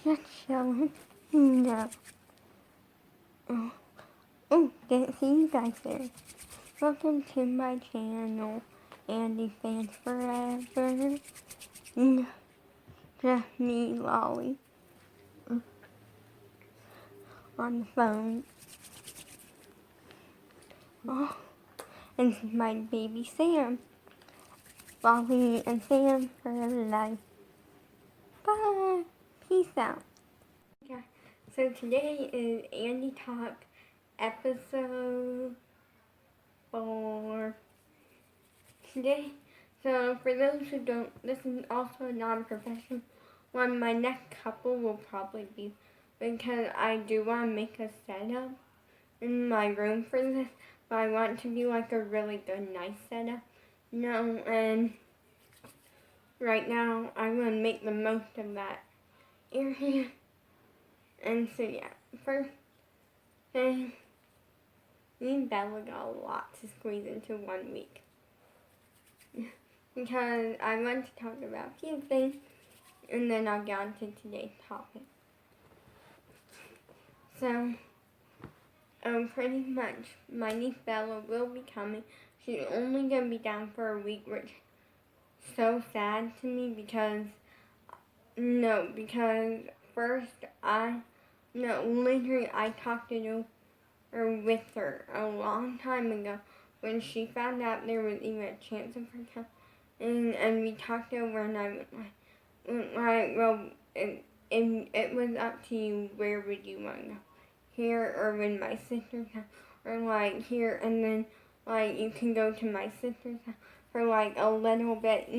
just chilling. No. Didn't see you guys there. Welcome to my channel, Andy Fans Forever. Just me, Lolly, on the phone. Oh, and this is my baby Sam. Lolly and Sam for life. Bye. Peace out. Yeah. So today is Andy Talk episode 4. Today, so for those who don't, this is also a non-professional one. My next couple will probably be, because I do want to make a setup in my room for this, but I want to do like a really good, nice setup, and right now I'm going to make the most of that area. And so yeah, first thing, me and Bella got a lot to squeeze into 1 week. Because I want to talk about a few things, and then I'll get on to today's topic. So, pretty much, my niece Bella will be coming. She's only going to be down for a week, which is so sad to me because first literally I talked to her with her a long time ago when she found out there was even a chance of her coming, and we talked over, and I went like, well, it was up to you, where would you want to go? Here or with my sister's house, or like here, and then like you can go to my sister's house for like a little bit,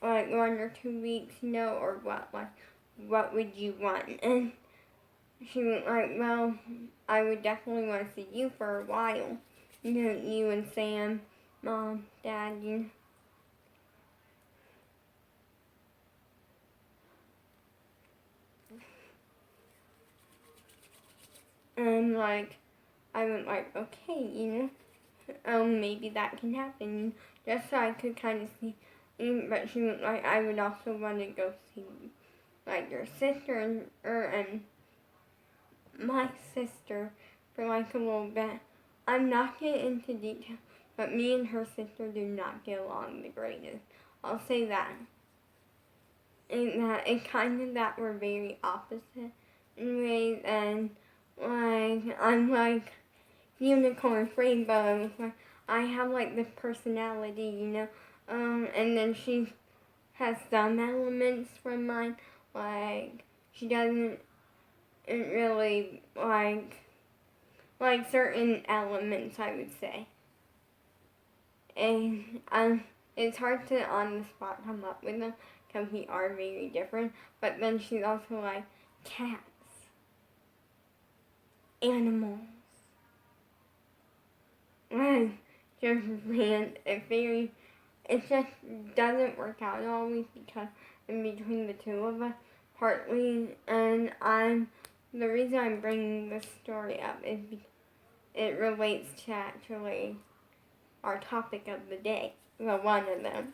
like 1 or 2 weeks, or what would you want? And she was like, well, I would definitely want to see you for a while, you and Sam, Mom, Dad, And like, I went like, okay, maybe that can happen, just so I could kind of see. But she went like, I would also want to go see like your sister and my sister for like a little bit. I'm not getting into detail, but me and her sister do not get along the greatest. I'll say that. And kind of that we're very opposite in ways, and like I'm like unicorn rainbow. I have like this personality, and then she has some elements from mine. Like she doesn't really like certain elements, I would say. And it's hard to on the spot come up with them because we are very different. But then she's also like cats, animals. Just it just doesn't work out always because in between the two of us, partly, and the reason I'm bringing this story up is because it relates to actually our topic of the day, well, one of them.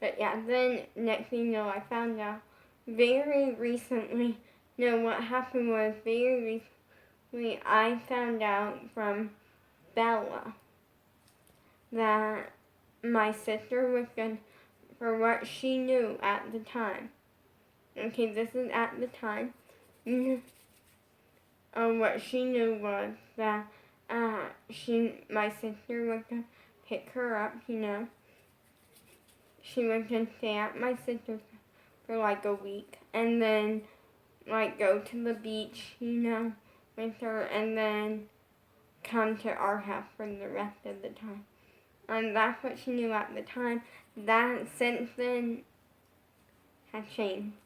But yeah, then next thing you know, I found out very recently, what happened was very recently I found out from Bella that my sister was going for what she knew at the time. Okay, this is at the time. What she knew was that my sister was going to pick her up, She was going to stay at my sister's for like a week and then like go to the beach, with her, and then come to our house for the rest of the time. And that's what she knew at the time. That since then has changed.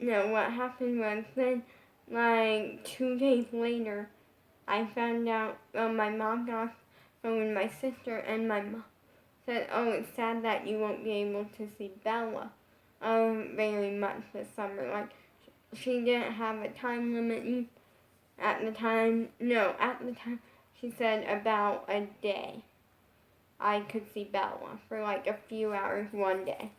What happened was then, like 2 days later, I found out, my mom got phone with my sister, and my mom said, oh, it's sad that you won't be able to see Bella very much this summer. Like, she didn't have a time limit at the time. At the time, she said about a day I could see Bella for like a few hours one day.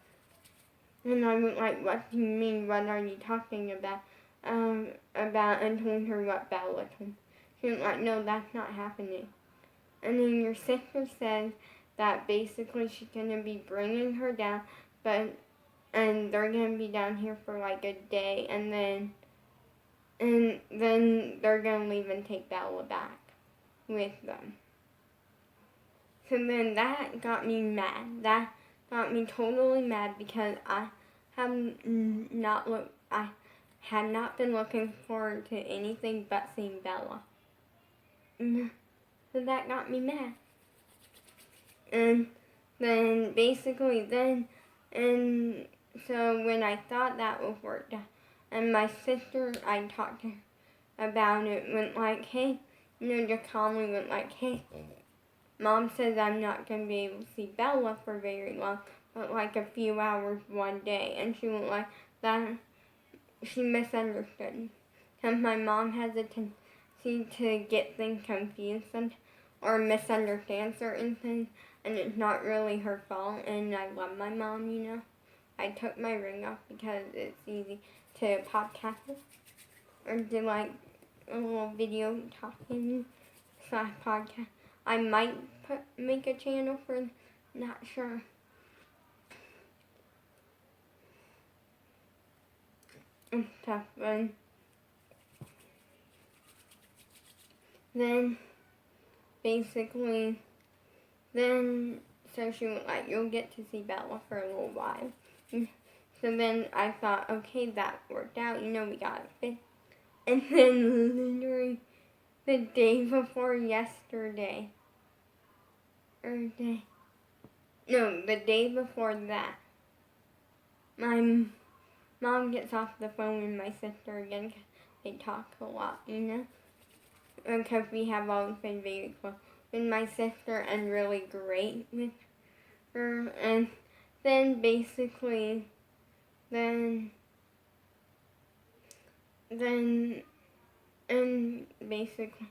And I was like, what do you mean? What are you talking about? And told her what Bella told me. She was like, no, that's not happening. And then your sister said that basically she's going to be bringing her down, and they're going to be down here for like a day, and then they're going to leave and take Bella back with them. So then that got me mad. That got me totally mad because I had not been looking forward to anything but seeing Bella. So that got me mad. And then so when I thought that was worked out, and my sister, I talked to her about it, went like, hey, just calmly went like, hey, Mom says I'm not going to be able to see Bella for very long, but like a few hours one day. And she went like that. She misunderstood. Because my mom has a tendency to get things confused or misunderstand certain things, and it's not really her fault. And I love my mom, I took my ring off because it's easy to podcast or do like a little video talking / podcast. I might make a channel for, not sure. And stuff. And then basically, so she was like, you'll get to see Bella for a little while. So then I thought, okay, that worked out. We got it fit. And then literally the day before yesterday, the day before that, my mom gets off the phone with my sister again. They talk a lot, because we have always been very close with my sister and really great with her. And then basically, and basically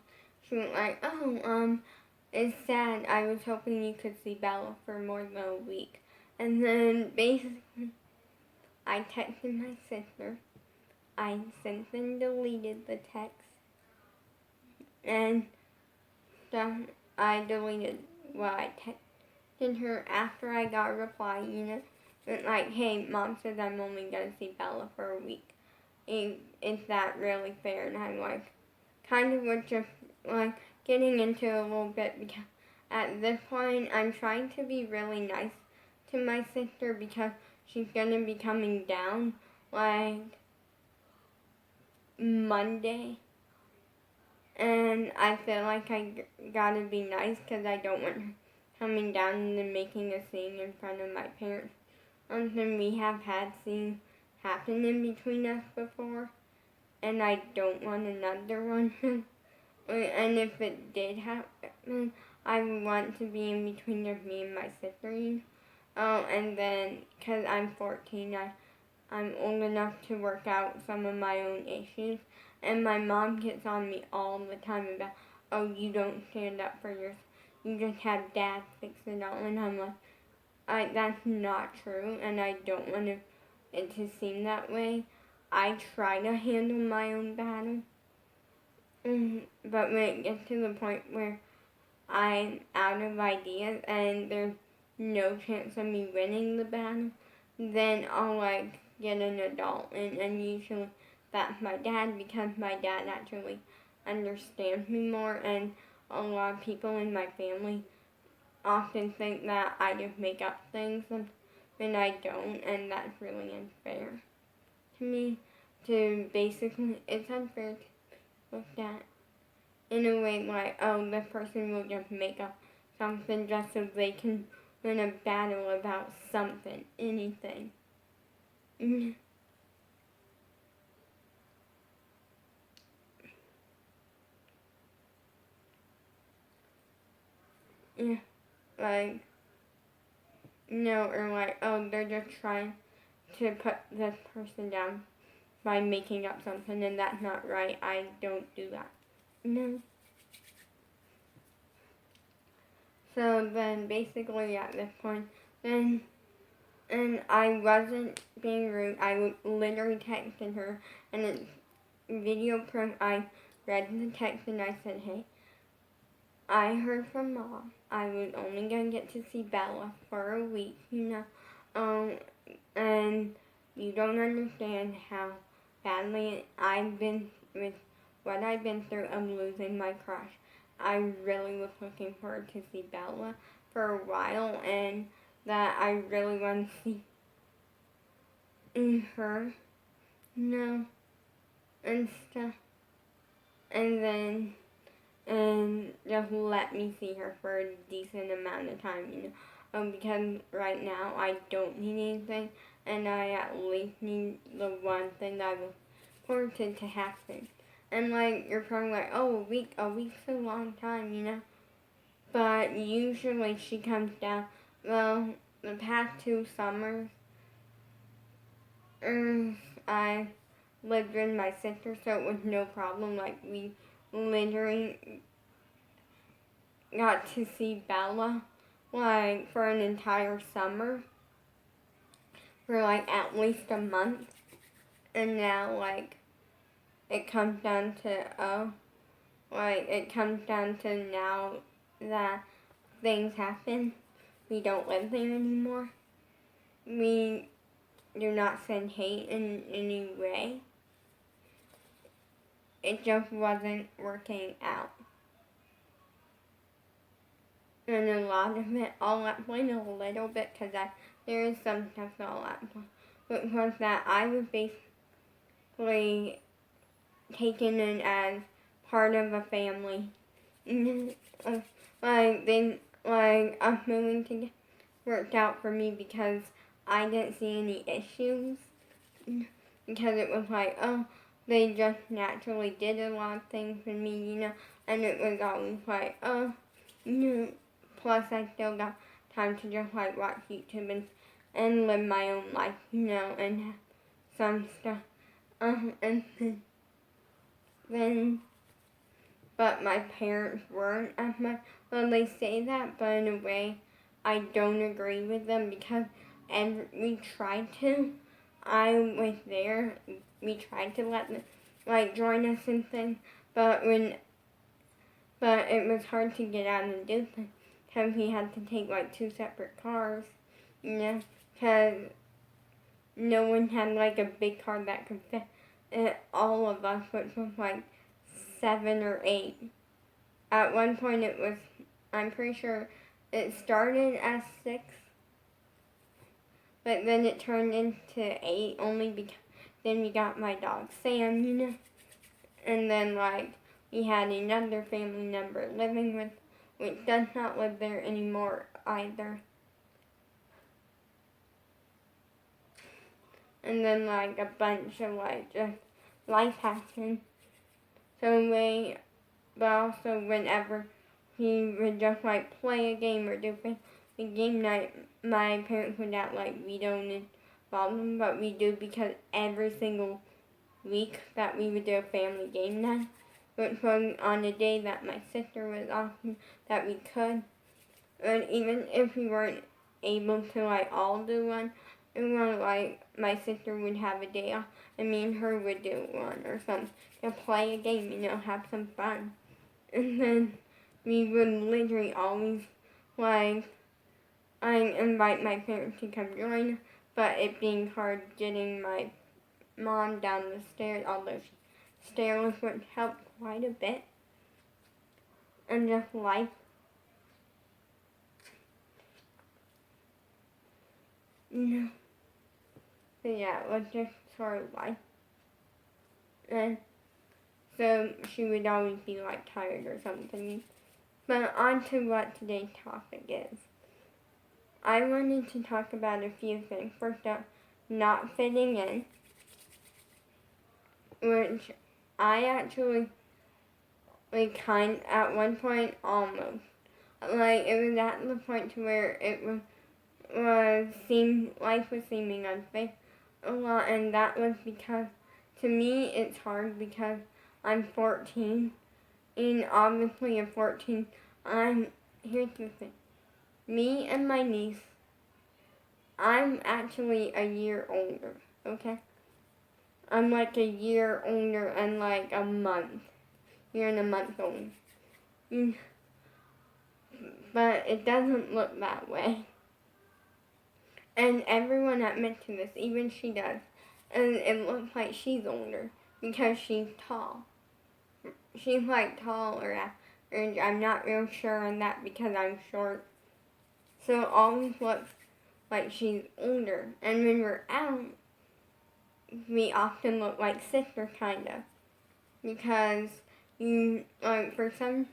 she went like, oh, it's sad. I was hoping you could see Bella for more than a week. And then basically I texted my sister. I since then deleted the text. And I deleted what I texted her after I got a reply, and like, hey, Mom says I'm only going to see Bella for a week. Is that really fair? And I'm like, kind of was just like getting into a little bit, because at this point I'm trying to be really nice to my sister because she's going to be coming down like Monday. And I feel like I gotta be nice because I don't want her coming down and then making a scene in front of my parents. And we have had scenes happen in between us before, and I don't want another one. And if it did happen, I would want to be in between of me and my sister. And then, because I'm 14, I'm old enough to work out some of my own issues. And my mom gets on me all the time about, oh, you don't stand up for yourself. You just have Dad fix it all. And I'm like, that's not true, and I don't want it to seem that way. I try to handle my own battle. But when it gets to the point where I'm out of ideas and there's no chance of me winning the battle, then I'll get an adult, and usually that's my dad, because my dad actually understands me more, and a lot of people in my family often think that I just make up things when I don't, and that's really unfair to me. It's unfair to look at in a way like, oh, this person will just make up something just so they can win a battle about something, anything. Yeah, or oh, they're just trying to put this person down by making up something, and that's not right. I don't do that. No. So then basically at this point, then And I wasn't being rude. I was literally texting her, and it's video proof. I read the text and I said, hey, I heard from Mom. I was only going to get to see Bella for a week, and you don't understand how badly I've been with what I've been through of losing my crush. I really was looking forward to see Bella for a while, and that I really want to see her, and stuff. And just let me see her for a decent amount of time, because right now I don't need anything, and I at least need the one thing that I was forward to happen. And you're probably like, oh, a week's a long time, but usually she comes down, well, the past 2 summers, I lived with my sister, so it was no problem. We literally got to see Bella, for an entire summer, for, at least a month. And now, it comes down to, it comes down to now that things happen. We don't live there anymore. We do not send hate in any way. It just wasn't working out. And a lot of it all explain a little bit, because there is some stuff all explain. But was that I was basically taken in as part of a family. Us moving together worked out for me because I didn't see any issues. Because it was oh, they just naturally did a lot of things for me, and it was always oh, plus I still got time to just watch YouTube and live my own life, and have some stuff. And then, but my parents weren't as much. Well, they say that, but in a way, I don't agree with them, because we tried to. I was there. We tried to let them join us in things, but it was hard to get out and do things, because we had to take 2 separate cars, because no one had a big car that could fit all of us, which was 7 or 8. At one point it was, I'm pretty sure it started as 6, but then it turned into 8 only because then we got my dog Sam, and then we had another family member living with, which does not live there anymore either. And then a bunch of just life happened. But also whenever he would just play a game or do a game night, my parents would not we don't involve them, but we do, because every single week that we would do a family game night, which was on a day that my sister was off, that we could. And even if we weren't able to all do one, my sister would have a day off, and me and her would do one or something, to play a game, have some fun. And then we would literally always, I invite my parents to come join, but it being hard getting my mom down the stairs, although stairs would help quite a bit. And just life. So yeah, it was just sort of life. And so she would always be tired or something. But on to what today's topic is. I wanted to talk about a few things. First up, not fitting in, which I actually at one point almost. It was at the point to where it life was seeming unfair a lot, and that was because, to me, it's hard because I'm 14, and obviously at 14, here's the thing. Me and my niece I'm actually a year older, okay? I'm like a year older and like a month. Year and a month old. Mm, But it doesn't look that way. And everyone admits to this, even she does. And it looks like she's older because she's tall. She's like tall or average. I'm not real sure on that because I'm short. So it always looks like she's older. And when we're out, we often look like sisters, kind of. Because for some,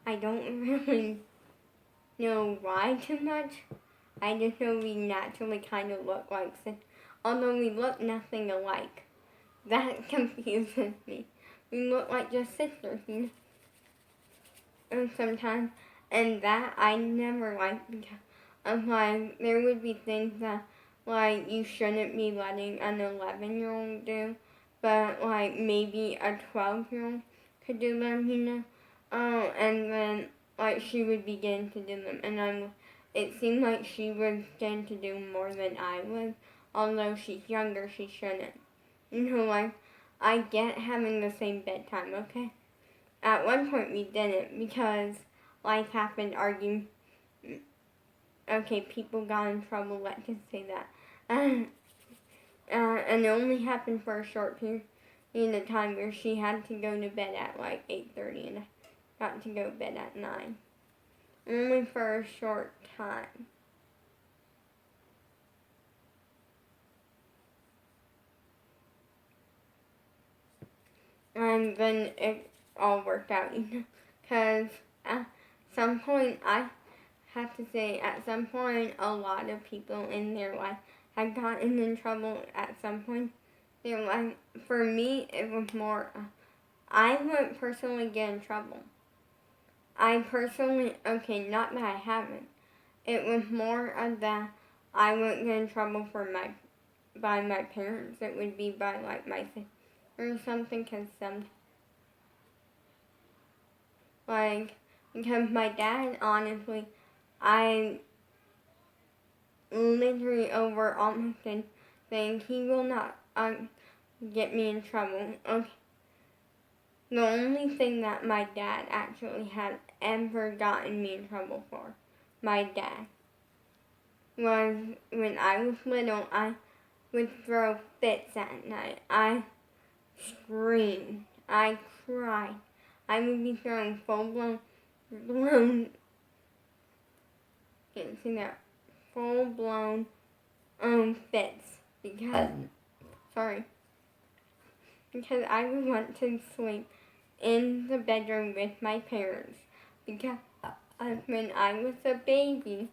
I don't really know why too much. I just know we naturally kind of look like sisters. Although we look nothing alike. That confuses me. We look like just sisters, you know? And sometimes, and that I never liked because of like, there would be things that like you shouldn't be letting an 11-year-old do, but like maybe a 12-year-old could do them, you know? And then like she would begin to do them, and it seemed like she was getting to do more than I was, although she's younger, she shouldn't. You know, like, I get having the same bedtime, okay? At one point we didn't because life happened, arguing. Okay, people got in trouble, let's just say that. And it only happened for a short period of time where she had to go to bed at like 8:30 and I got to go to bed at 9. Only for a short time. And then it all worked out, you know? Because at some point, I have to say, at some point, a lot of people in their life had gotten in trouble at some point. Their life. For me, it was more, I wouldn't personally get in trouble. I personally, okay, not that I haven't. It was more of that I wouldn't get in trouble by my parents. It would be by like my sister or something, because because my dad, honestly, I literally over almost anything, he will not get me in trouble. Okay. The only thing that my dad actually had ever gotten me in trouble for, my dad, was when I was little, I would throw fits at night. I screamed. I cried. I would be throwing full-blown, can't see that, full-blown fits because I would want to sleep in the bedroom with my parents because when I was a baby,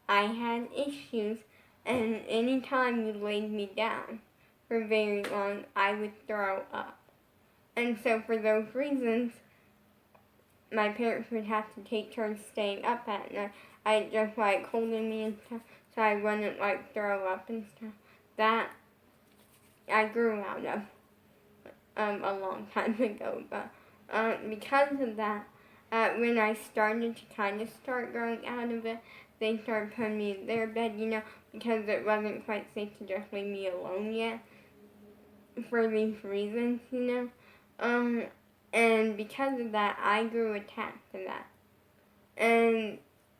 I had issues, and anytime you laid me down for very long, I would throw up. And so for those reasons, my parents would have to take turns staying up at night. I just like holding me and stuff so I wouldn't like throw up and stuff. That I grew out of a long time ago, but because of that, when I started to kind of start growing out of it, they started putting me in their bed, you know, because it wasn't quite safe to just leave me alone yet for these reasons, you know. And because of that, I grew attached to that. And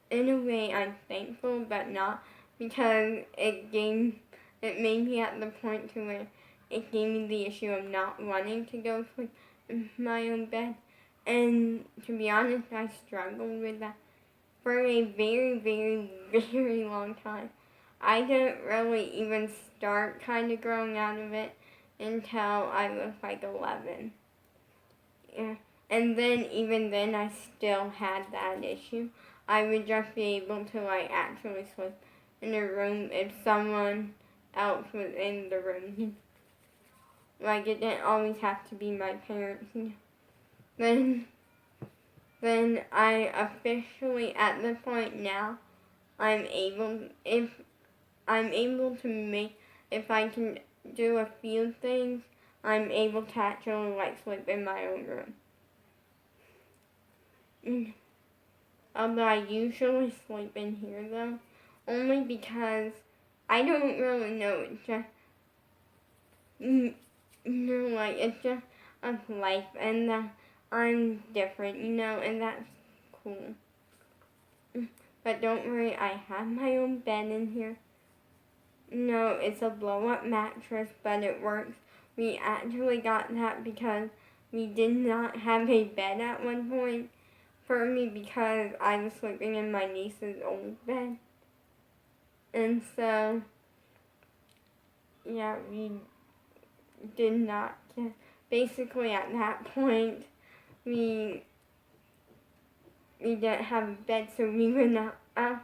in a way, I'm thankful, but not, because it made me at the point to where it gave me the issue of not wanting to go sleep in my own bed. And to be honest, I struggled with that for a very, very, very long time. I didn't really even start kind of growing out of it until I was like 11. Yeah. And then, even then, I still had that issue. I would just be able to like actually sleep in a room if someone else was in the room. Like, it didn't always have to be my parents. Then I officially, at the point now, if I can do a few things, I'm able to actually like sleep in my own room. Although I usually sleep in here though, only because I don't really know. It's just, like, it's just a life, and I'm different, and that's cool. But don't worry, I have my own bed in here. No, it's a blow-up mattress, but it works. We actually got that because we did not have a bed at one point for me because I was sleeping in my niece's old bed. And so, yeah, we did not get, basically at that point, we didn't have a bed, so we went out.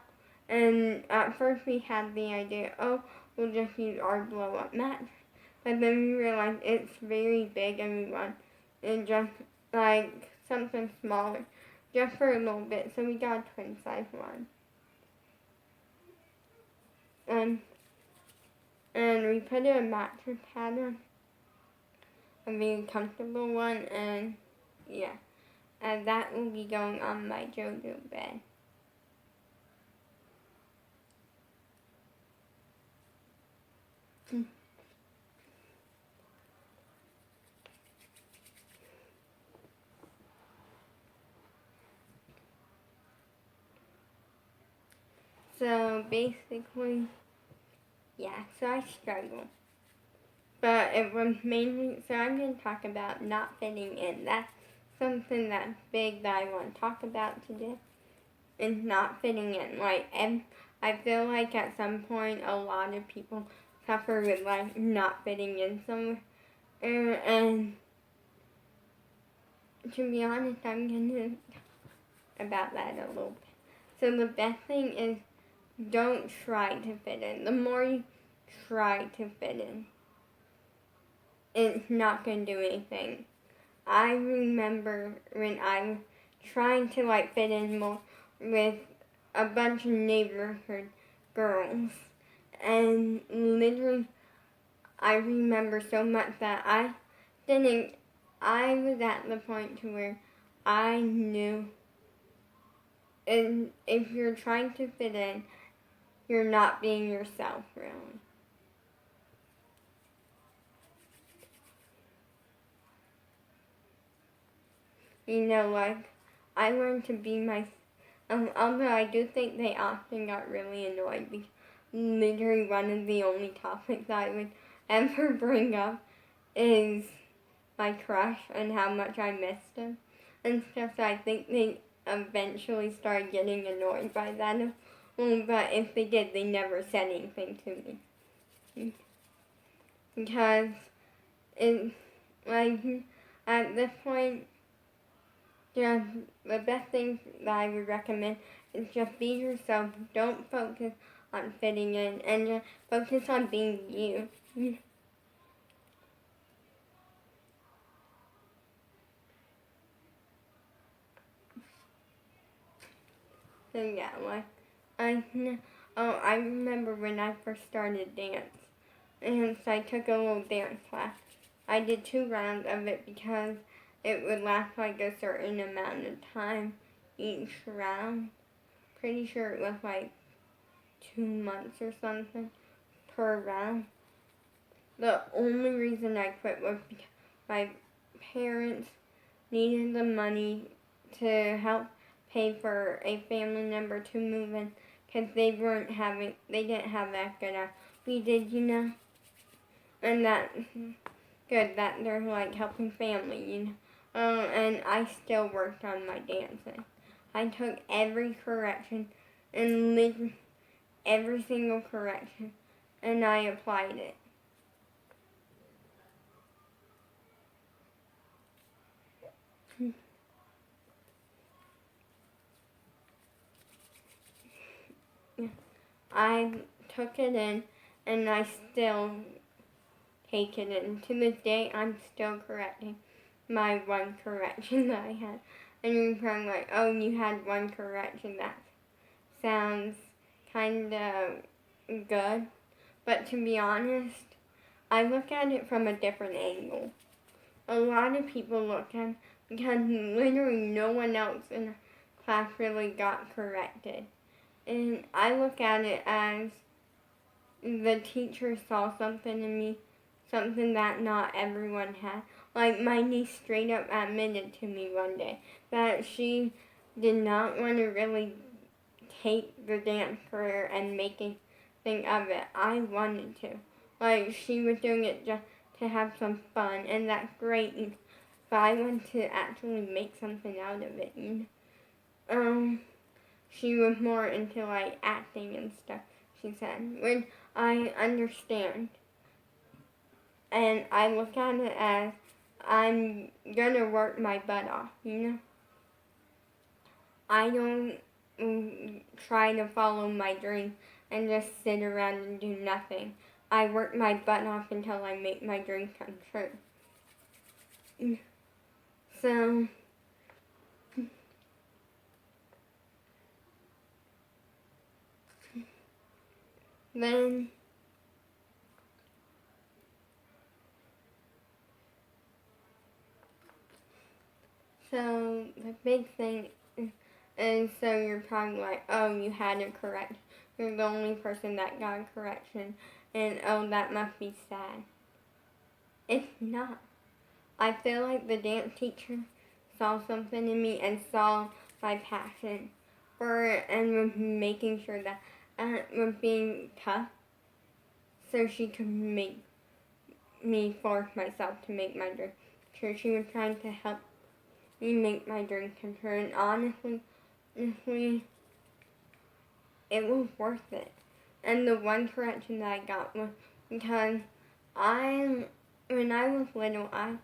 And at first we had the idea, oh, we'll just use our blow-up mattress. But then we realized it's very big and we want it just like something smaller, just for a little bit. So we got a twin size one. And we put a mattress pad on, a very comfortable one, and yeah. And that will be going on my JoJo bed. So basically, yeah, so I struggle. But it was mainly, so I'm going to talk about not fitting in. That's something that's big that I want to talk about today, is not fitting in. Like, and I feel like at some point a lot of people suffer with, like, not fitting in somewhere. And to be honest, I'm going to talk about that a little bit. So the best thing is, don't try to fit in. The more you try to fit in, it's not going to do anything. I remember when I was trying to fit in more with a bunch of neighborhood girls, and literally I remember so much that I was at the point to where I knew, and if you're trying to fit in, you're not being yourself, really. I learned to be myself. Although I do think they often got really annoyed because literally one of the only topics I would ever bring up is my crush and how much I missed him and stuff. So I think they eventually started getting annoyed by that. But if they did, they never said anything to me. Because at this point, yeah, the best thing that I would recommend is just be yourself. Don't focus on fitting in, and just focus on being you. So yeah, I remember when I first started dance, and so I took a little dance class. I did 2 rounds of it because it would last like a certain amount of time each round. Pretty sure it was like 2 months or something per round. The only reason I quit was because my parents needed the money to help pay for a family member to move in because they didn't have that good as we did, and that good that they're helping family, and I still worked on my dancing. I took every correction and literally every single correction, and I applied it. I took it in, and I still take it in. To this day, I'm still correcting my one correction that I had. And you're probably like, oh, you had one correction. That sounds kind of good. But to be honest, I look at it from a different angle. A lot of people look at it because literally no one else in the class really got corrected. And I look at it as the teacher saw something in me, something that not everyone had. Like, my niece straight up admitted to me one day that she did not want to really take the dance career and make anything of it. I wanted to. Like, she was doing it just to have some fun, and that's great. But I want to actually make something out of it. She was more into like acting and stuff, she said, which I understand. And I look at it as I'm gonna work my butt off, I don't try to follow my dream and just sit around and do nothing. I work my butt off until I make my dream come true. So, then, so the big thing is, so you're probably like, oh, you had a correction. You're the only person that got a correction, and oh, that must be sad. It's not. I feel like the dance teacher saw something in me and saw my passion for it and was making sure that I was being tough so she could make me force myself to make my dream true. She was trying to help me make my dream come true, and honestly, it was worth it. And the one correction that I got was because when I was little, I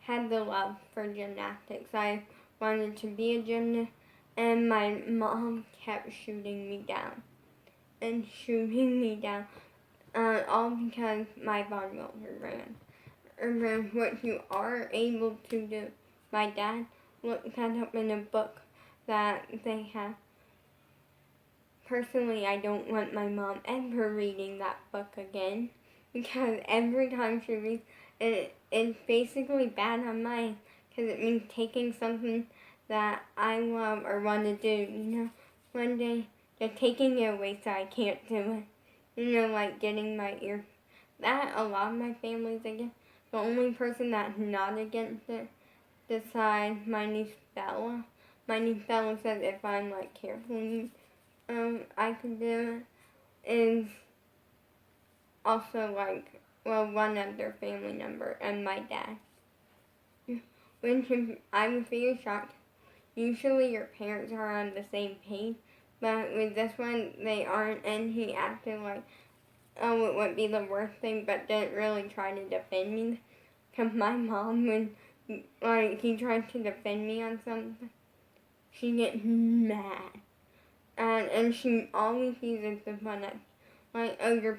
had the love for gymnastics. I wanted to be a gymnast, and my mom kept shooting me down and shooting me down, all because my bodybuilder ran. What you are able to do. My dad looked that up in a book that they have. Personally, I don't want my mom ever reading that book again, because every time she reads it, it's basically bad on mine, because it means taking something that I love or want to do, one day, they're taking it away so I can't do it, like getting my ear. That, a lot of my family's against. The only person that's not against it, besides my niece Bella. My niece Bella says if I'm, like, careful, I could do it, is also, like, one other family member and my dad. Which I was very shocked. Usually your parents are on the same page, but with this one, they aren't, and he acted like, oh, it wouldn't be the worst thing, but didn't really try to defend me. Because my mom, when, like, he tried to defend me on something, she gets mad. And she always uses the fun at, like, oh,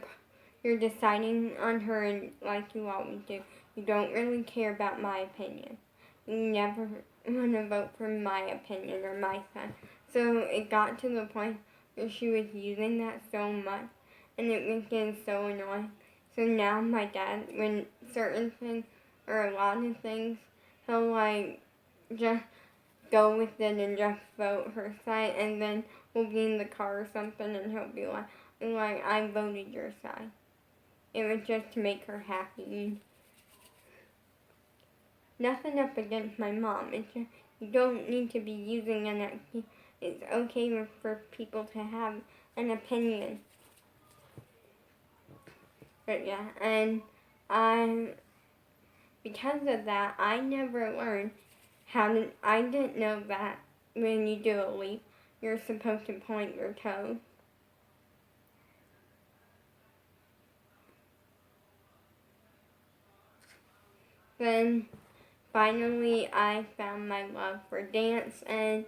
you're deciding on her, and like you always do. You don't really care about my opinion. You never want to vote for my opinion or my side. So it got to the point where she was using that so much, and it was getting so annoying. So now my dad, when certain things, or a lot of things, he'll, like, just go with it and just vote her side, and then we'll be in the car or something, and he'll be like, I voted your side. It was just to make her happy. Nothing up against my mom. It's just, you don't need to be using an opinion. It's okay for people to have an opinion. But yeah, and because of that, I never learned I didn't know that when you do a leap, you're supposed to point your toes. Then finally I found my love for dance, and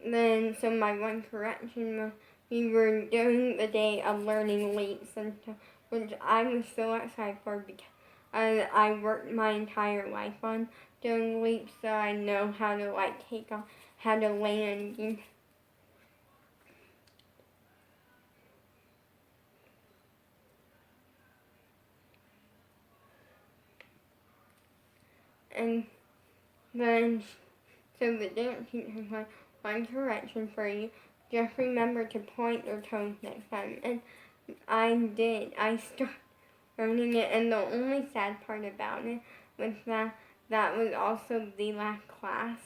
then so my one correction was we were doing the day of learning leaps, and which I was so excited for because I worked my entire life on doing leaps, so I know how to, like, take off, how to land. And then, so the dance teacher was like, one correction for you, just remember to point your toes next time. And I did. I started learning it, and the only sad part about it was that was also the last class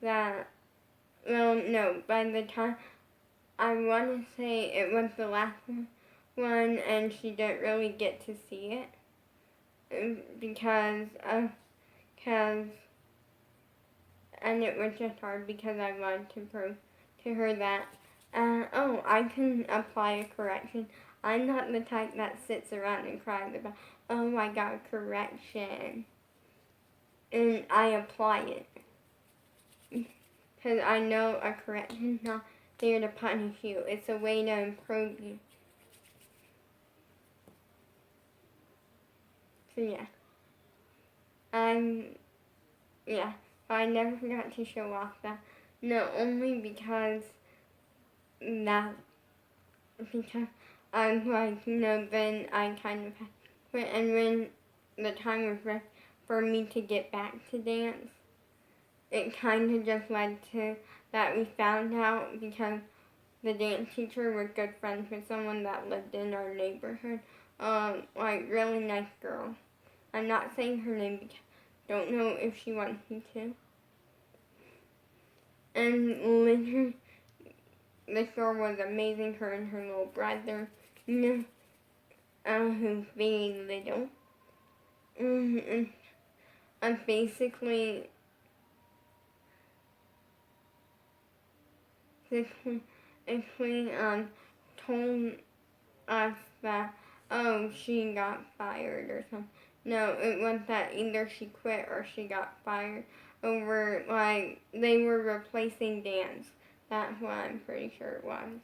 that, well, no, by the time, I want to say it was the last one, and she didn't really get to see it because and it was just hard because I wanted to prove to her that, I can apply a correction. I'm not the type that sits around and cries about, oh, I got a correction. And I apply it. Because I know a correction is not there to punish you. It's a way to improve you. So yeah. Yeah. So I never forgot to show off that. No, only because that, because I'm like, then I kind of quit. And when the time was right for me to get back to dance, it kind of just led to that we found out because the dance teacher was good friends with someone that lived in our neighborhood. Really nice girl. I'm not saying her name because I don't know if she wants me to. And literally, this girl was amazing. Her and her little brother, who's very little. And I basically told us that, oh, she got fired or something. No, it was that either she quit or she got fired over, they were replacing dance. That's what I'm pretty sure it was.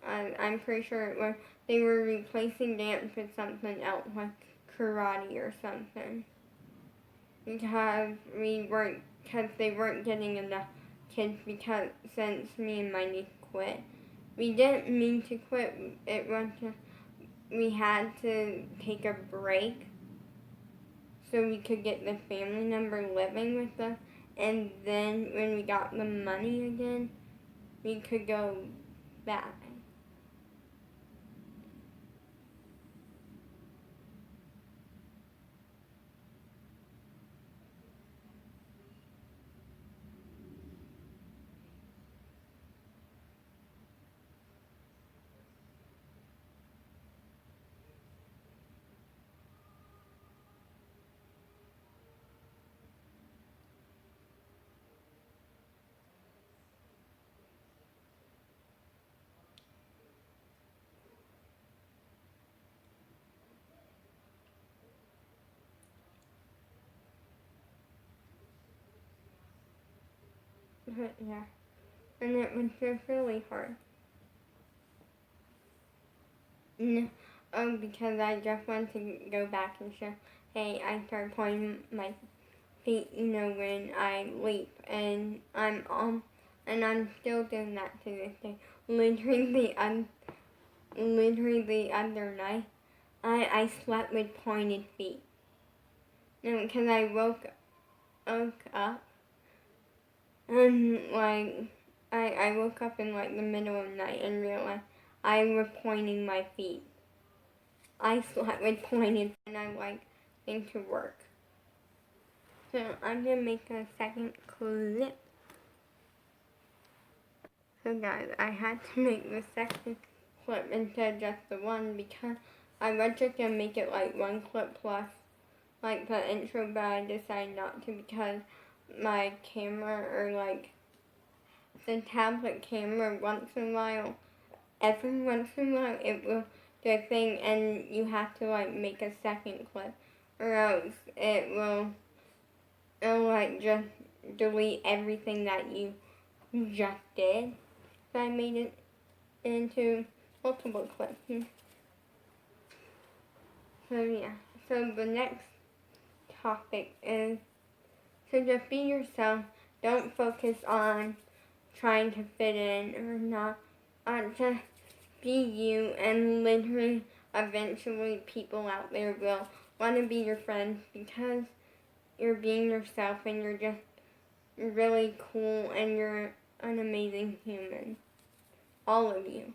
I'm pretty sure it was, they were replacing dance with something else, like karate or something. Because they weren't getting enough kids since me and my niece quit. We didn't mean to quit. It was just, we had to take a break so we could get the family member living with us, and then when we got the money again, we could go back. But yeah, and it was just really hard. Because I just want to go back and show, hey, I start pointing my feet, when I leap, and I'm still doing that to this day. Literally the other night, I slept with pointed feet. No, because I woke up, and I woke up in the middle of the night and realized I was pointing my feet. I slept with pointed, and I think to work. So I'm gonna make a second clip. So guys, I had to make the second clip instead of just the one because I was just gonna make it one clip plus the intro, but I decided not to because my camera or the tablet camera every once in a while it will do a thing and you have to make a second clip or else it'll just delete everything that you just did. So I made it into multiple clips. So yeah, so the next topic is to just be yourself. Don't focus on trying to fit in or not. Just be you, and literally eventually people out there will want to be your friends because you're being yourself and you're just really cool and you're an amazing human. All of you.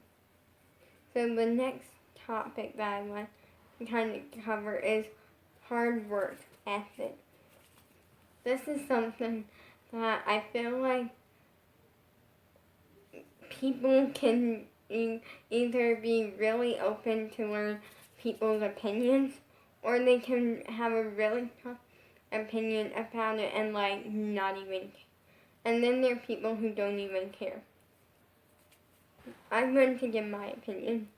So the next topic that I want to kind of cover is hard work ethic. This is something that I feel like people can either be really open to learn people's opinions, or they can have a really tough opinion about it and like not even care. And then there are people who don't even care. I'm going to give my opinion.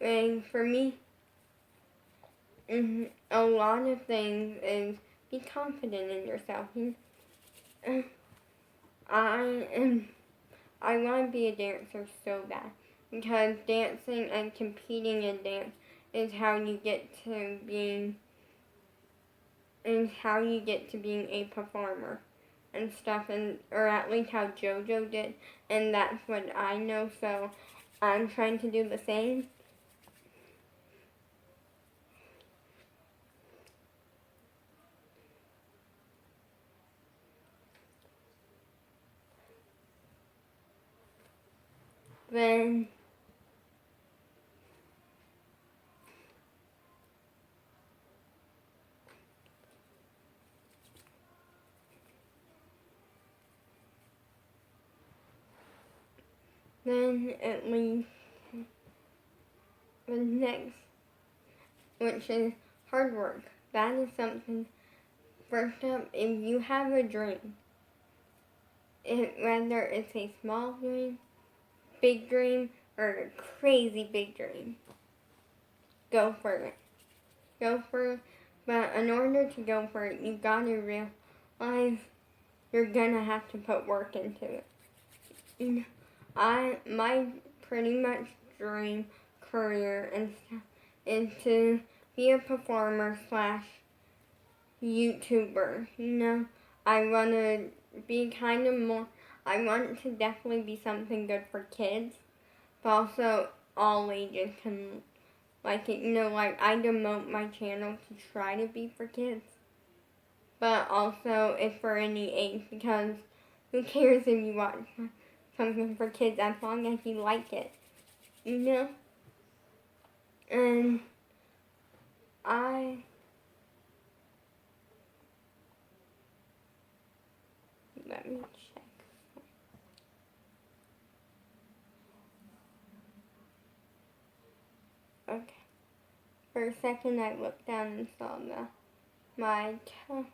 And for me, a lot of things is be confident in yourself. I want to be a dancer so bad, because dancing and competing in dance is how you get to being a performer and stuff, and or at least how JoJo did, and that's what I know, so I'm trying to do the same. Then it leads the next, which is hard work. That is something. First up, if you have a dream, whether it's a small dream, big dream, or a crazy big dream, go for it. Go for it. But in order to go for it, you gotta realize you're gonna have to put work into it. My pretty much dream career and stuff is to be a performer slash YouTuber. I want to be kind of more, I want to definitely be something good for kids, but also all ages can like it. Like I demote my channel to try to be for kids, but also it's for any age, because who cares if you watch something for kids as long as you like it, And let me check. Okay. For a second I looked down and saw my toe,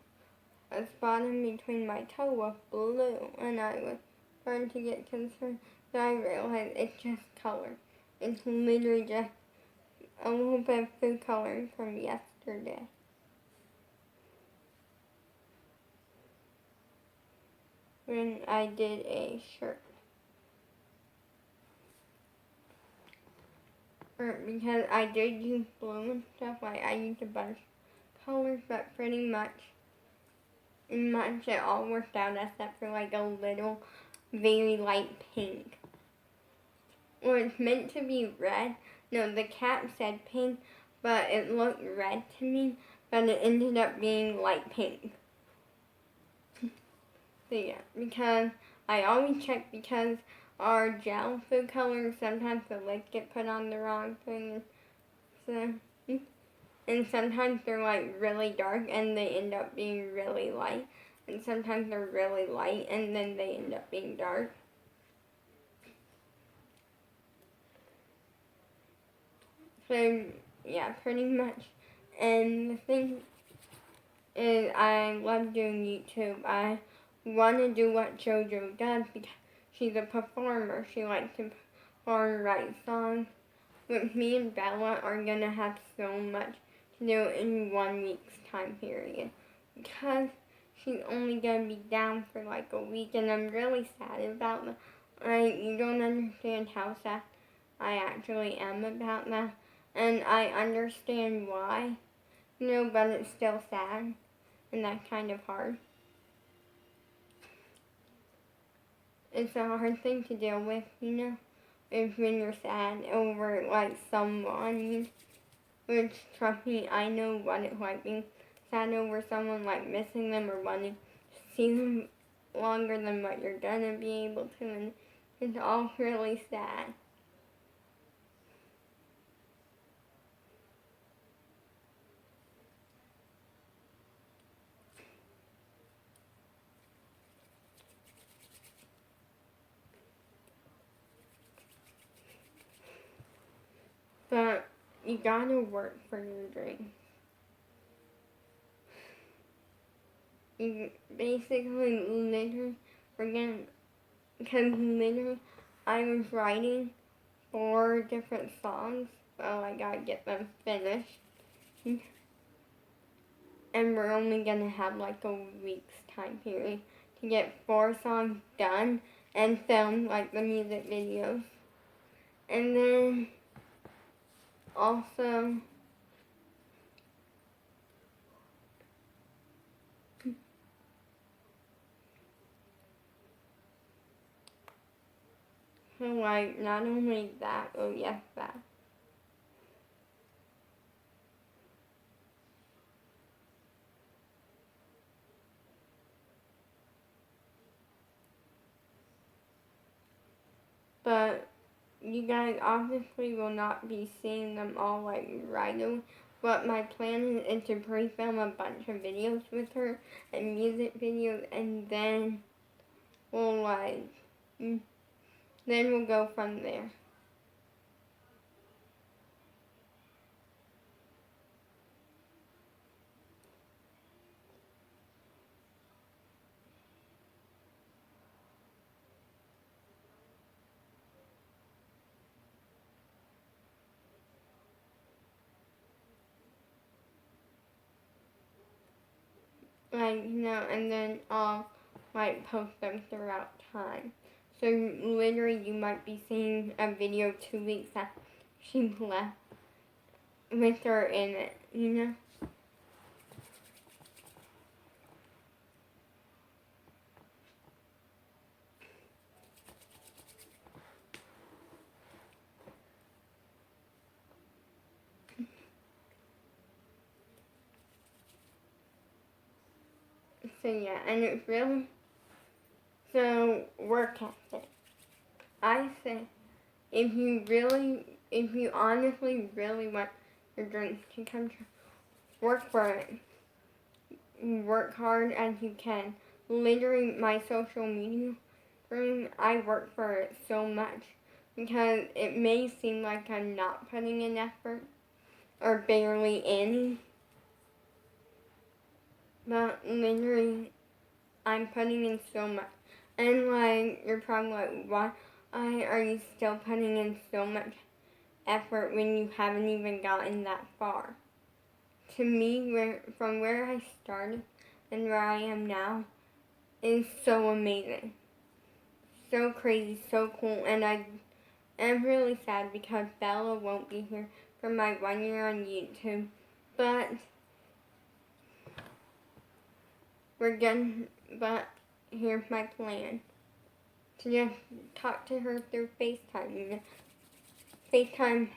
a spot in between my toe was blue, and I was starting to get concerned. Then I realized it's just color. It's literally just a little bit of food coloring from yesterday. When I did a shirt. Because I did use blue and stuff, like I used a bunch of colors, but pretty much it all worked out except for like a little very light pink. Or it's meant to be red. No, the cap said pink, but it looked red to me, but it ended up being light pink. So yeah, because I always check, because our gel food colors, sometimes the lids get put on the wrong thing. So, and sometimes they're like really dark and they end up being really light. And sometimes they're really light and then they end up being dark. So yeah, pretty much. And the thing is, I love doing YouTube. I want to do what JoJo does because she's a performer. She likes to perform, write songs. But me and Bella are going to have so much to do in 1 week's time period, because she's only going to be down for like a week, and I'm really sad about that. You don't understand how sad I actually am about that, and I understand why, but it's still sad, and that's kind of hard. It's a hard thing to deal with, is when you're sad over like someone, which, trust me, I know what it's like being sad over someone, like missing them or wanting to see them longer than what you're gonna be able to, and it's all really sad. But you gotta work for your dreams. You basically literally forget, because literally I was writing 4 different songs, so I gotta get them finished. And we're only gonna have like a week's time period to get 4 songs done and film like the music videos. And then also so like not only that, oh yes that. But you guys obviously will not be seeing them all like right away. But my plan is to pre-film a bunch of videos with her and music videos, and then we'll like, then we'll go from there. Like, and then I'll like post them throughout time. So literally you might be seeing a video 2 weeks after she left with her in it. So yeah, and it's really, so work ethic. I say, if you honestly really want your dreams to come true, work for it. Work hard as you can. Literally, my social media dream, I work for it so much because it may seem like I'm not putting in effort or barely any, but literally, I'm putting in so much. And like, you're probably like, why are you still putting in so much effort when you haven't even gotten that far? To me, from where I started and where I am now is so amazing. So crazy, so cool, and I am really sad because Bella won't be here for my 1 year on YouTube, but but here's my plan. To just talk to her through FaceTime. FaceTime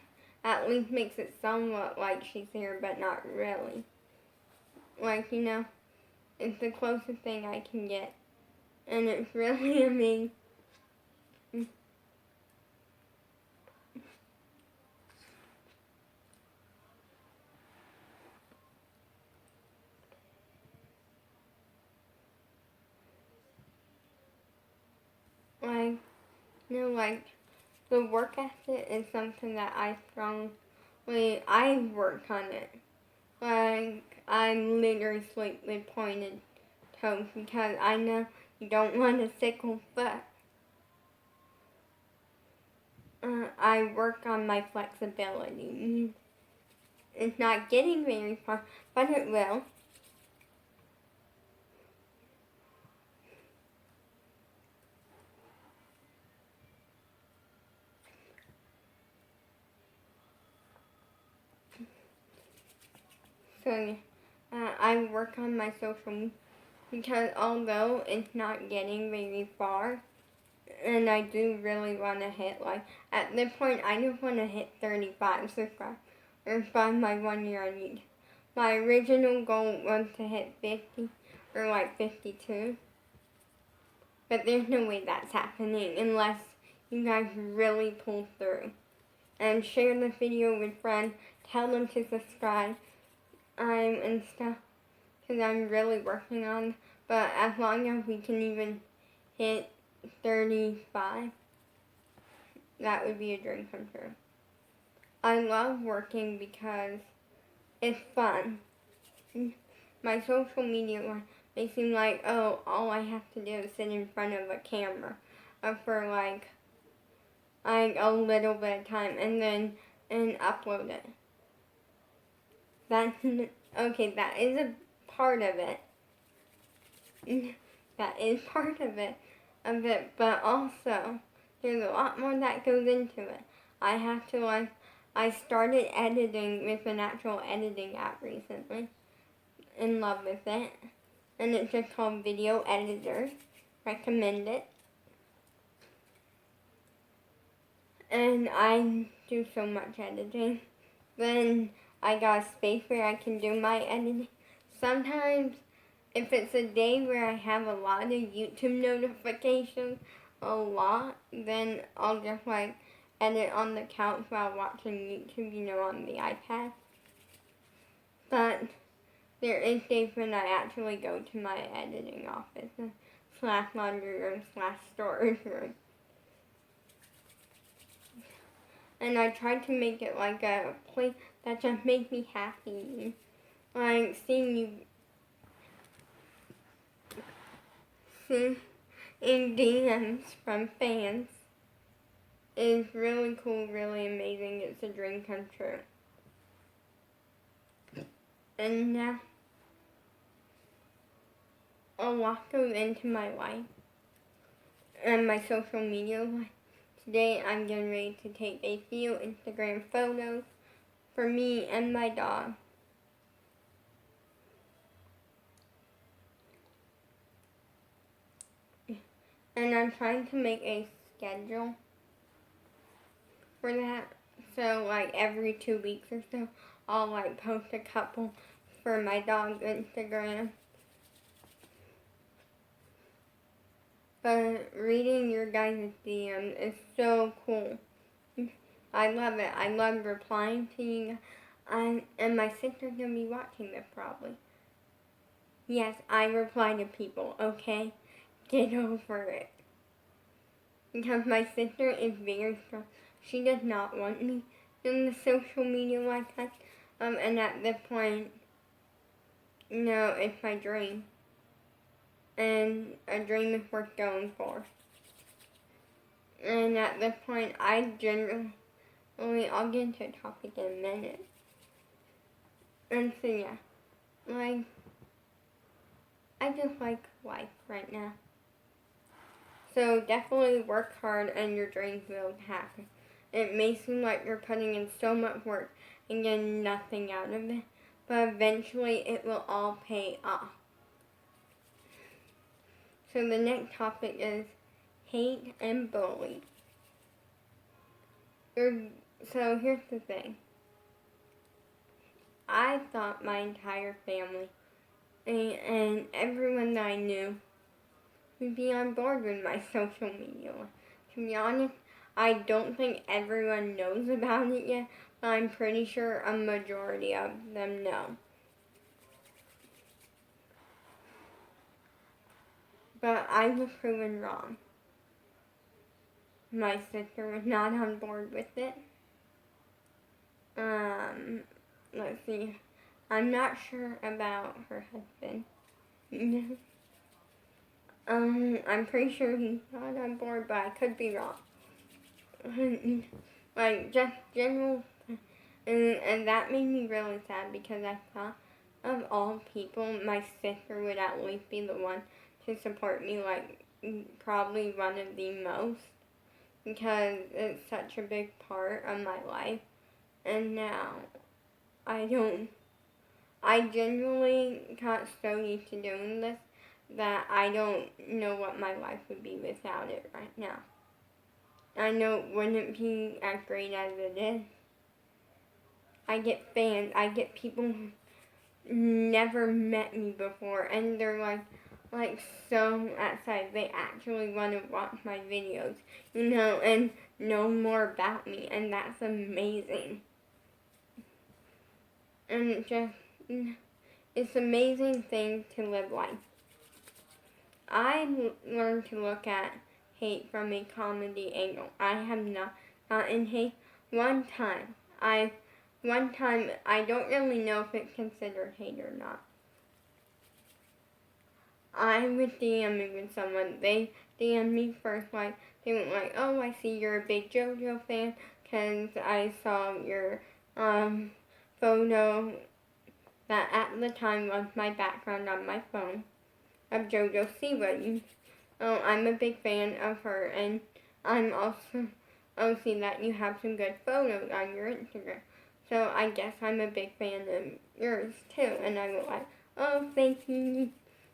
at least makes it somewhat like she's here, but not really. Like, it's the closest thing I can get. And it's really amazing. Like, like, the work ethic is something that I work on it. Like, I'm literally slightly pointed toes because I know you don't want a sickle foot. I work on my flexibility. It's not getting very far, but it will. So, I work on my social media because although it's not getting very far, and I do really want to hit, like, at this point, I just want to hit 35 subscribers by my 1 year on YouTube. My original goal was to hit 50 or like 52, but there's no way that's happening unless you guys really pull through. And share the video with friends, tell them to subscribe, and stuff, because I'm really working on, but as long as we can even hit 35, that would be a dream come true. I love working because it's fun. My social media one may seem like, oh, all I have to do is sit in front of a camera for like a little bit of time and upload it. That okay, that is a part of it. That is part of it, but also there's a lot more that goes into it. I have to I started editing with an actual editing app recently. In love with it, and it's just called Video Editor. Recommend it. And I do so much editing. Then I got a space where I can do my editing. Sometimes, if it's a day where I have a lot of YouTube notifications, then I'll just like edit on the couch while watching YouTube, on the iPad. But there is days when I actually go to my editing office / laundry room / storage room. And I try to make it like a place that just makes me happy. Like seeing DMs from fans is really cool, really amazing. It's a dream come true. And now, a lot goes into my life and my social media life. Today I'm getting ready to take a few Instagram photos for me and my dog. And I'm trying to make a schedule for that. So like every 2 weeks or so, I'll like post a couple for my dog's Instagram. But reading your guys' DMs is so cool. I love it. I love replying to you. And my sister's gonna be watching this probably. Yes, I reply to people, okay? Get over it. Because my sister is very strong. She does not want me in the social media like that. And at this point, no, it's my dream. And a dream is worth going for. And at this point, I'll get into a topic in a minute. And so yeah, like, I just like life right now. So definitely work hard and your dreams will happen. It may seem like you're putting in so much work and getting nothing out of it, but eventually it will all pay off. So the next topic is hate and bullying. So here's the thing. I thought my entire family and everyone that I knew would be on board with my social media. To be honest, I don't think everyone knows about it yet, but I'm pretty sure a majority of them know. But I was proven wrong. My sister was not on board with it. Let's see. I'm not sure about her husband. I'm pretty sure he's not on board, but I could be wrong. Like, just general, and that made me really sad because I thought of all people, my sister would at least be the one to support me, like, probably one of the most, because it's such a big part of my life, and now, I genuinely got so used to doing this that I don't know what my life would be without it right now. I know it wouldn't be as great as it is. I get fans, I get people who never met me before, and they're like so excited. They actually want to watch my videos, and know more about me, and that's amazing. And it's an amazing thing to live life. I learned to look at hate from a comedy angle. I have not gotten hate one time. one time, I don't really know if it's considered hate or not. I was DMing with someone. They DM'd me first, like, they went like, oh, I see you're a big JoJo fan, because I saw your, photo that at the time was my background on my phone of JoJo Siwa. I'm a big fan of her, and I'm also see that you have some good photos on your Instagram. So I guess I'm a big fan of yours too. And I was like, oh, thank you.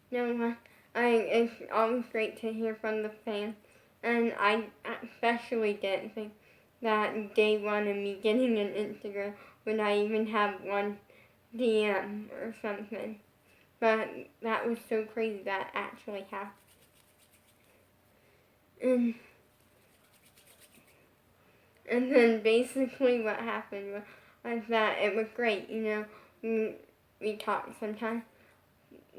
It's always great to hear from the fans. And I especially didn't think that day one of me getting an Instagram would I even have one DM or something. But that was so crazy that actually happened. And then basically what happened was that it was great, we talked sometimes.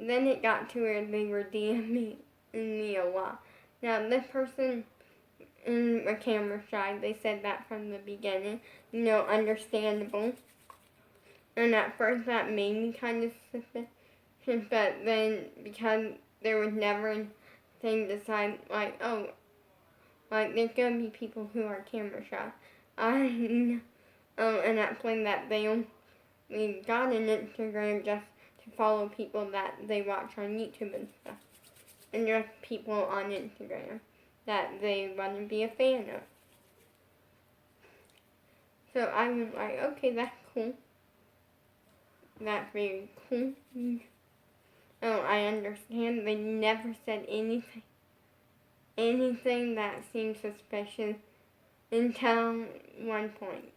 Then it got to where they were DMing me a lot. Now this person in the camera shy, they said that from the beginning, understandable. And at first that made me kind of suspicious, but then because there was never anything to decide, like, oh, like, there's gonna be people who are camera shy. And that point that they only got an Instagram just to follow people that they watch on YouTube and stuff. And just people on Instagram that they want to be a fan of. So I was like, okay, that's cool. That's very cool. Oh, I understand. They never said anything that seemed suspicious until one point.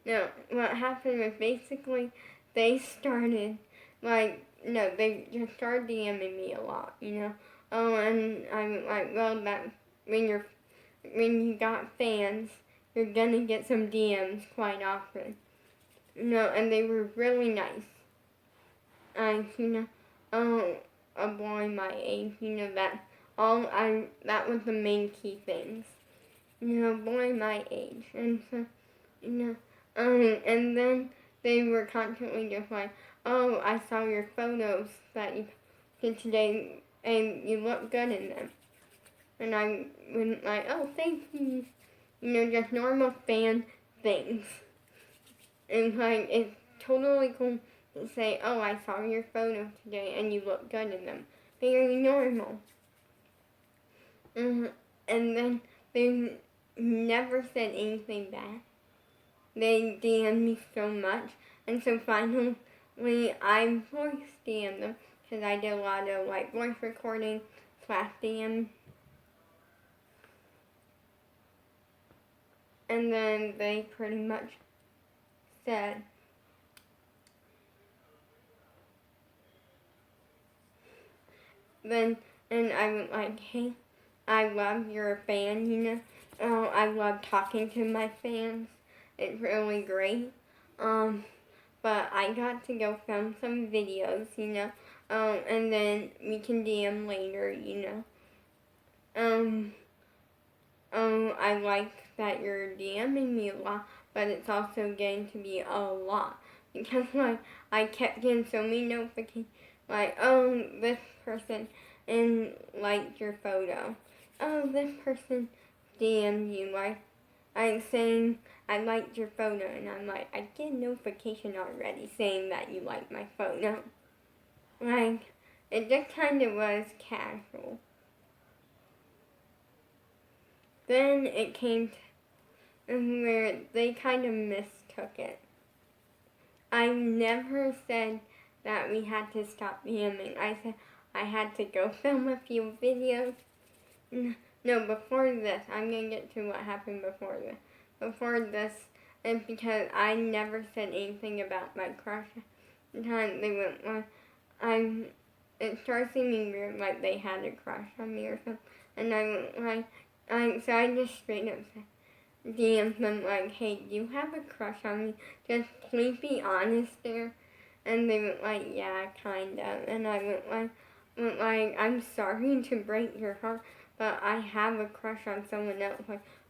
No, what happened was basically they started, they just started DMing me a lot, Oh, and I'm like, well, that when you got fans, you're gonna get some DMs quite often. And they were really nice. A boy my age, that was the main key things. Boy my age. And so, and then they were constantly just like, oh, I saw your photos that you did today and you look good in them. And I went like, oh, thank you. Just normal fan things. And it's totally cool to say, oh, I saw your photos today and you look good in them. Very normal. And then they never said anything bad. They DM'd me so much, and so finally I voice DM'd them because I did a lot of voice recording / DM. And then they pretty much said, and I was like, hey, I love you're a fan, Oh, I love talking to my fans. It's really great. But I got to go film some videos, and then we can DM later, I like that you're DMing me a lot, but it's also getting to be a lot. Because, I kept getting so many notifications, oh, this person and liked your photo. Oh, this person DM'd you, I'm saying I liked your photo, and I'm like, I get a notification already saying that you liked my photo. It just kind of was casual. Then it came to where they kind of mistook it. I never said that we had to stop DMing. I said I had to go film a few videos. No, before this, I'm going to get to what happened before this. Before this, it's because I never said anything about my crush. The time they went, it started seeming weird, like they had a crush on me or something. And I went, so I just straight up said, DM'd them hey, do you have a crush on me? Just please be honest there. And they went yeah, kind of. And I went I'm sorry to break your heart, but I have a crush on someone else.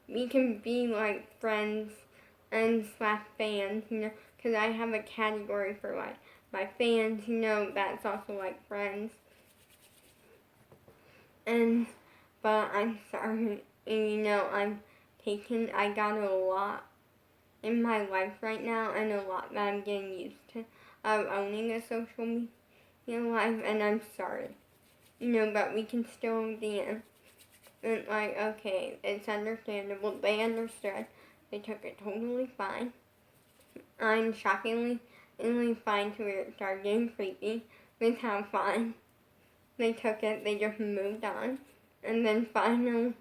We can be friends, and slash fans, because I have a category for like my fans, that's also like friends. But I'm sorry, I got a lot in my life right now, and a lot that I'm getting used to of owning a social media life, and I'm sorry. But we can still DM. And okay, it's understandable. They understood. They took it totally fine. I'm shockingly fine to where it started getting creepy with how fine they took it. They just moved on. And then finally,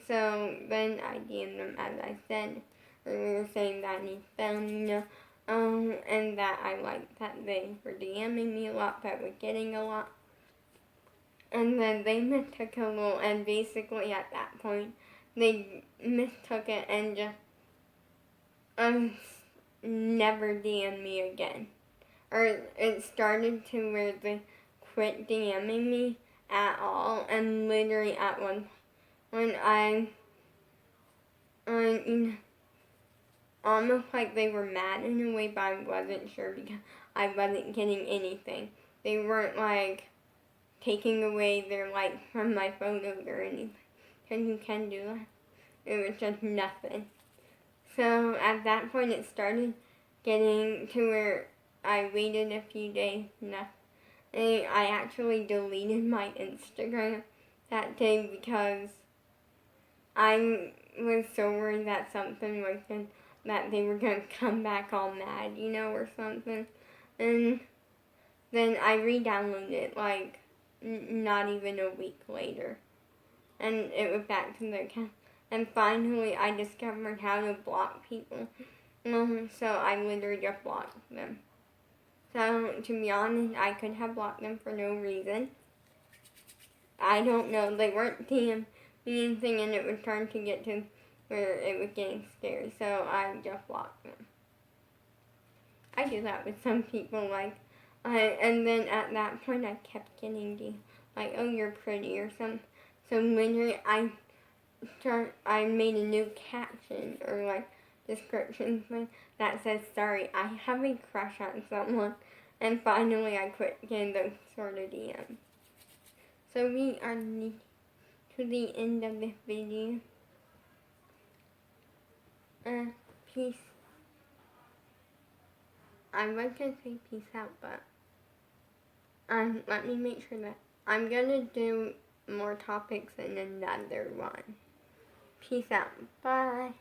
so then I DM'd them, as I said earlier, saying that I need them, and that I liked that they were DMing me a lot, that we're getting a lot. And then they mistook it a little, and basically at that point, they mistook it and just never DM me again. Or it started to where they quit DMing me at all, and literally at one when almost like they were mad in a way, but I wasn't sure because I wasn't getting anything. They weren't like taking away their like from my photos or anything, because you can do that. It was just nothing. So at that point, it started getting to where I waited a few days, and I actually deleted my Instagram that day because I was so worried that something was that they were going to come back all mad, or something. And then I re-downloaded it, like, not even a week later. And it was back to the account. And finally, I discovered how to block people. So I literally just blocked them. So, to be honest, I could have blocked them for no reason. I don't know. They weren't DMing me anything, and it was starting to get to where it was getting scary. So I just blocked them. I do that with some people, and then at that point, I kept getting like, oh, you're pretty or something. So literally, I made a new caption or like description thing that says, sorry, I have a crush on someone. And finally, I quit getting those sort of DMs. So we are to the end of this video. Peace. I was gonna say peace out, but let me make sure that I'm gonna do more topics in another one. Peace out. Bye.